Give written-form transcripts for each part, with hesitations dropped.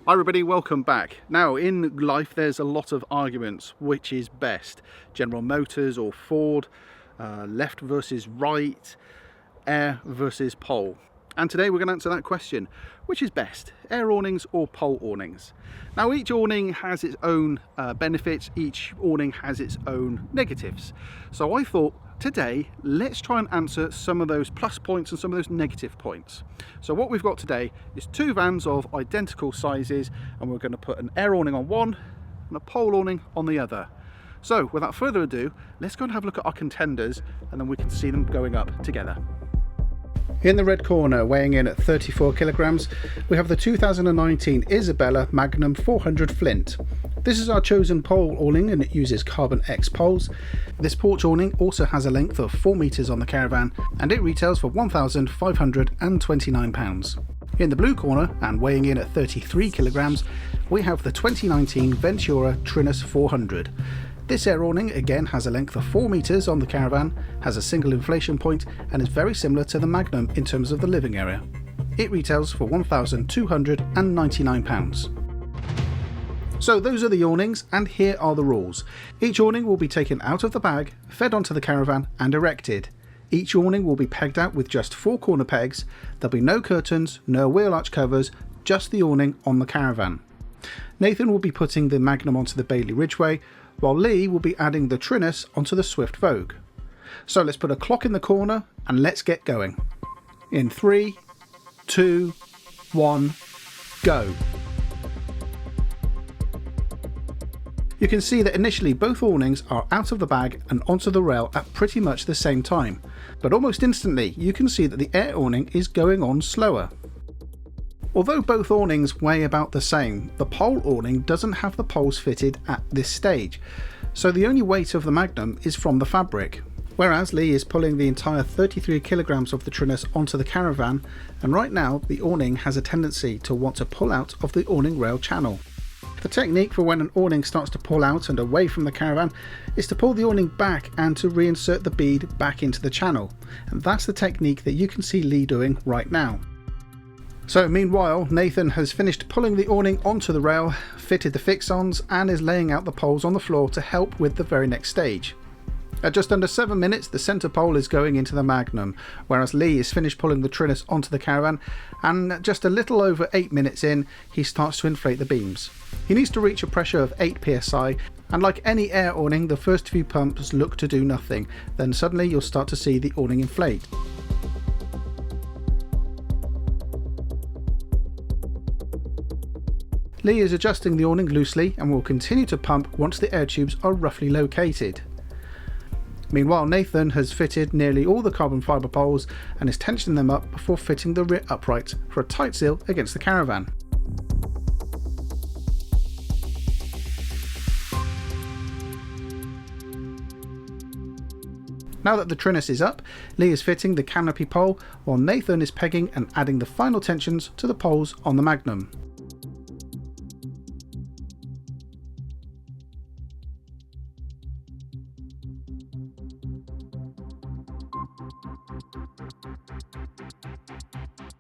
Hi everybody, welcome back. Now in life there's a lot of arguments which is best. General Motors or Ford, left versus right, air versus pole. And today we're going to answer that question. Which is best, air awnings or pole awnings? Now each awning has its own benefits, each awning has its own negatives. So I thought today let's try and answer some of those plus points and some of those negative points. So what we've got today is two vans of identical sizes, and we're going to put an air awning on one and a pole awning on the other. So without further ado, let's go and have a look at our contenders, and then we can see them going up together. In the red corner, weighing in at 34 kilograms, we have the 2019 Isabella Magnum 400 Flint. This is our chosen pole awning, and it uses Carbon X poles. This porch awning also has a length of 4 meters on the Caravan, and it retails for £1,529. In the blue corner, and weighing in at 33 kilograms, we have the 2019 Ventura Trinus 400. This air awning again has a length of 4 meters on the Caravan, has a single inflation point, and is very similar to the Magnum in terms of the living area. It retails for £1,299. So those are the awnings, and here are the rules. Each awning will be taken out of the bag, fed onto the Caravan and erected. Each awning will be pegged out with just 4 corner pegs. There'll be no curtains, no wheel arch covers, just the awning on the Caravan. Nathan will be putting the Magnum onto the Bailey Ridgeway, while Lee will be adding the Trinus onto the Swift Vogue. So let's put a clock in the corner and let's get going. In 3, 2, 1, go. You can see that initially both awnings are out of the bag and onto the rail at pretty much the same time, but almost instantly you can see that the air awning is going on slower. Although both awnings weigh about the same, the pole awning doesn't have the poles fitted at this stage, so the only weight of the Magnum is from the fabric. Whereas Lee is pulling the entire 33 kilograms of the Trinus onto the Caravan, and right now the awning has a tendency to want to pull out of the awning rail channel. The technique for when an awning starts to pull out and away from the Caravan is to pull the awning back and to reinsert the bead back into the channel, and that's the technique that you can see Lee doing right now. So meanwhile, Nathan has finished pulling the awning onto the rail, fitted the fix-ons, and is laying out the poles on the floor to help with the very next stage. At just under 7 minutes, the centre pole is going into the Magnum, whereas Lee is finished pulling the Trinus onto the Caravan, and just a little over 8 minutes in, he starts to inflate the beams. He needs to reach a pressure of 8 psi, and like any air awning, the first few pumps look to do nothing, then suddenly you'll start to see the awning inflate. Lee is adjusting the awning loosely and will continue to pump once the air tubes are roughly located. Meanwhile, Nathan has fitted nearly all the carbon fibre poles and is tensioning them up before fitting the rear uprights for a tight seal against the Caravan. Now that the Trinus is up, Lee is fitting the canopy pole while Nathan is pegging and adding the final tensions to the poles on the Magnum.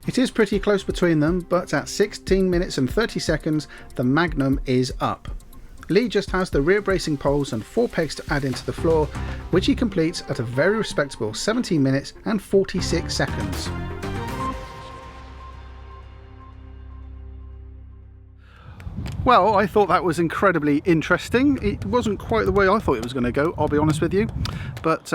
It is pretty close between them, but at 16 minutes and 30 seconds, the Magnum is up. Lee just has the rear bracing poles and 4 pegs to add into the floor, which he completes at a very respectable 17 minutes and 46 seconds. Well, I thought that was incredibly interesting. It wasn't quite the way I thought it was going to go, I'll be honest with you, but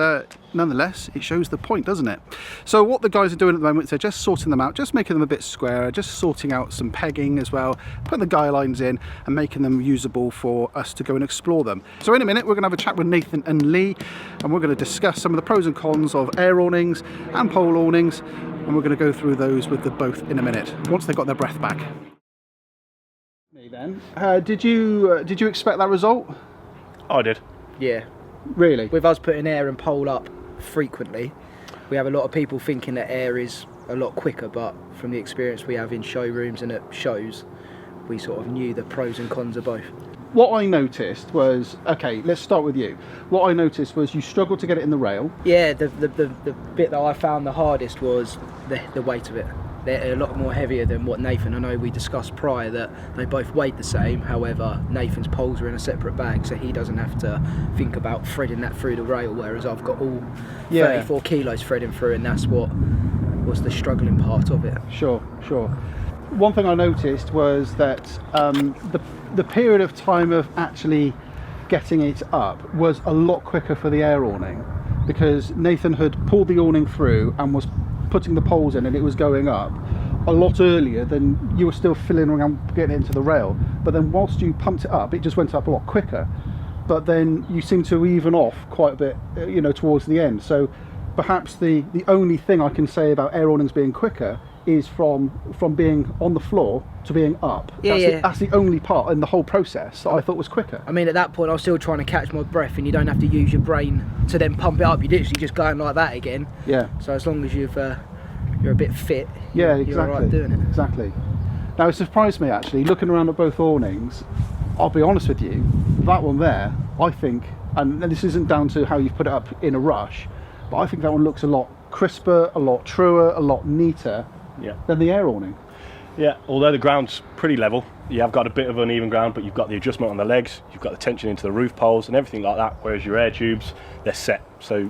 nonetheless it shows the point, doesn't it? So what the guys are doing at the moment is they're just sorting them out, just making them a bit squarer, just sorting out some pegging as well, putting the guy lines in and making them usable for us to go and explore them. So in a minute we're going to have a chat with Nathan and Lee, and we're going to discuss some of the pros and cons of air awnings and pole awnings, and we're going to go through those with them both in a minute once they've got their breath back. Then, did you expect that result? I did. Yeah. Really? With us putting air and pole up frequently, we have a lot of people thinking that air is a lot quicker, but from the experience we have in showrooms and at shows, we sort of knew the pros and cons of both. What I noticed was, okay, let's start with you. What I noticed was you struggled to get it in the rail. Yeah, the bit that I found the hardest was the weight of it. they're a lot more heavier than what Nathan, I know we discussed prior that they both weighed the same, however Nathan's poles are in a separate bag, so he doesn't have to think about threading that through the rail, whereas I've got all 34 kilos threading through, and that's what was the struggling part of it. Sure. One thing I noticed was that the period of time of actually getting it up was a lot quicker for the air awning, because Nathan had pulled the awning through and was putting the poles in, and it was going up a lot earlier than you were still filling around getting it into the rail. But then whilst you pumped it up, it just went up a lot quicker. But then you seem to even off quite a bit, you know, towards the end. So perhaps the only thing I can say about air awnings being quicker is from being on the floor to being up. That's the only part in the whole process that I thought was quicker. I mean, at that point I was still trying to catch my breath, and you don't have to use your brain to then pump it up, you're literally just going like that again. Yeah. So as long as you're a bit fit, you're alright doing it. Exactly. Now it surprised me actually, looking around at both awnings, I'll be honest with you, that one there, I think, and this isn't down to how you've put it up in a rush, but I think that one looks a lot crisper, a lot truer, a lot neater than the air awning. Yeah, although the ground's pretty level, you have got a bit of uneven ground, but you've got the adjustment on the legs, you've got the tension into the roof poles and everything like that, whereas your air tubes, they're set. So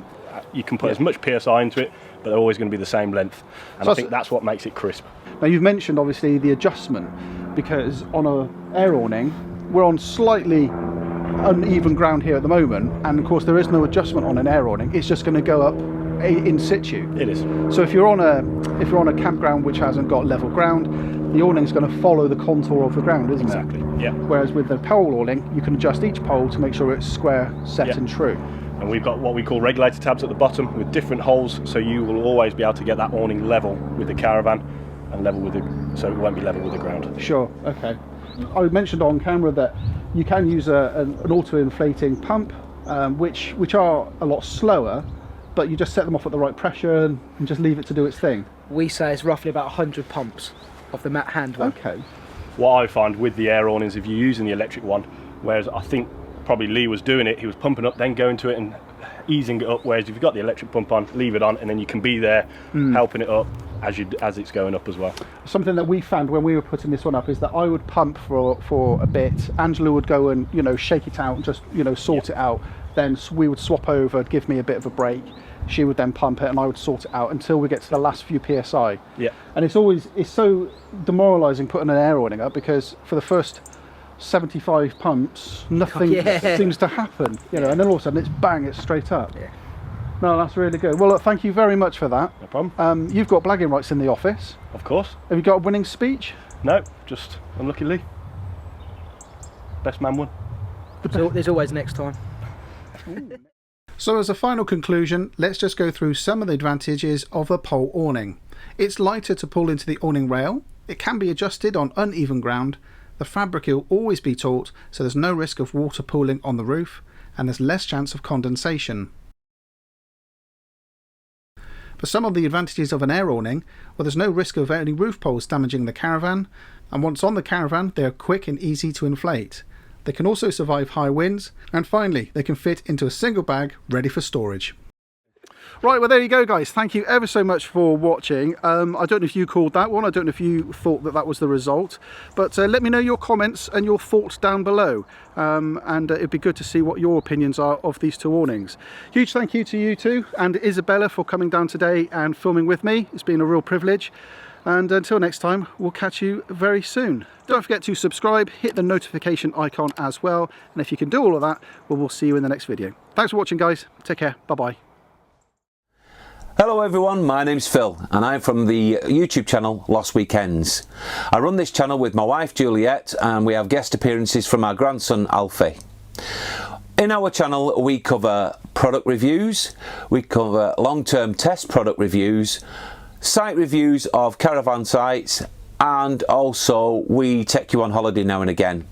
you can put as much PSI into it, but they're always going to be the same length. And so I think that's what makes it crisp. Now you've mentioned obviously the adjustment, because on an air awning, we're on slightly uneven ground here at the moment, and of course there is no adjustment on an air awning, it's just going to go up in situ. It is. So if you're on a campground which hasn't got level ground, the awning's going to follow the contour of the ground, isn't it? Exactly. Yeah. Whereas with the pole awning, you can adjust each pole to make sure it's square, set and true. And we've got what we call regulator tabs at the bottom with different holes, so you will always be able to get that awning level with the Caravan and level with so it won't be level with the ground. Sure. Okay. I mentioned on camera that you can use an auto-inflating pump, which are a lot slower, but you just set them off at the right pressure and just leave it to do its thing. We say it's roughly about 100 pumps of the mat hand one. Okay. What I find with the air awnings, if you're using the electric one, whereas I think probably Lee was doing it, he was pumping up, then going to it and easing it up, whereas if you've got the electric pump on, leave it on, and then you can be there helping it up as it's going up as well. Something that we found when we were putting this one up is that I would pump for a bit, Angela would go and, you know, shake it out and just, you know, sort it out, then we would swap over, give me a bit of a break, she would then pump it and I would sort it out until we get to the last few PSI. Yeah. And it's so demoralising putting an air awning up, because for the first 75 pumps nothing seems to happen, you know, and then all of a sudden it's bang, it's straight up. Yeah. No, that's really good. Well, look, thank you very much for that. No problem. You've got blagging rights in the office. Of course. Have you got a winning speech? No, just unlucky Lee. Best man won. So there's always next time. So as a final conclusion, let's just go through some of the advantages of a pole awning. It's lighter to pull into the awning rail, it can be adjusted on uneven ground, the fabric will always be taut, so there's no risk of water pooling on the roof, and there's less chance of condensation. For some of the advantages of an air awning, well, there's no risk of any roof poles damaging the Caravan, and once on the Caravan they are quick and easy to inflate. They can also survive high winds, and finally they can fit into a single bag ready for storage. Right, well there you go guys, thank you ever so much for watching. I don't know if you called that one, I don't know if you thought that was the result, but let me know your comments and your thoughts down below, and it'd be good to see what your opinions are of these two awnings. Huge thank you to you two and Isabella for coming down today and filming with me. It's been a real privilege, and until next time, we'll catch you very soon. Don't forget to subscribe, hit the notification icon as well, and if you can do all of that, well, we'll see you in the next video. Thanks for watching guys, take care, bye bye. Hello everyone, my name's Phil and I'm from the YouTube channel Lost Weekends. I run this channel with my wife Juliet, and we have guest appearances from our grandson Alfie. In our channel we cover product reviews, we cover long-term test product reviews, site reviews of caravan sites, and also we take you on holiday now and again.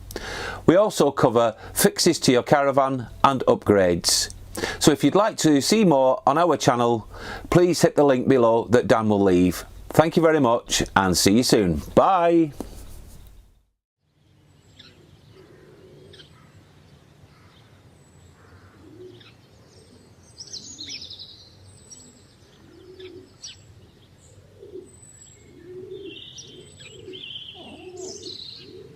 We also cover fixes to your caravan and upgrades. So if you'd like to see more on our channel, please hit the link below that Dan will leave. Thank you very much and see you soon. Bye!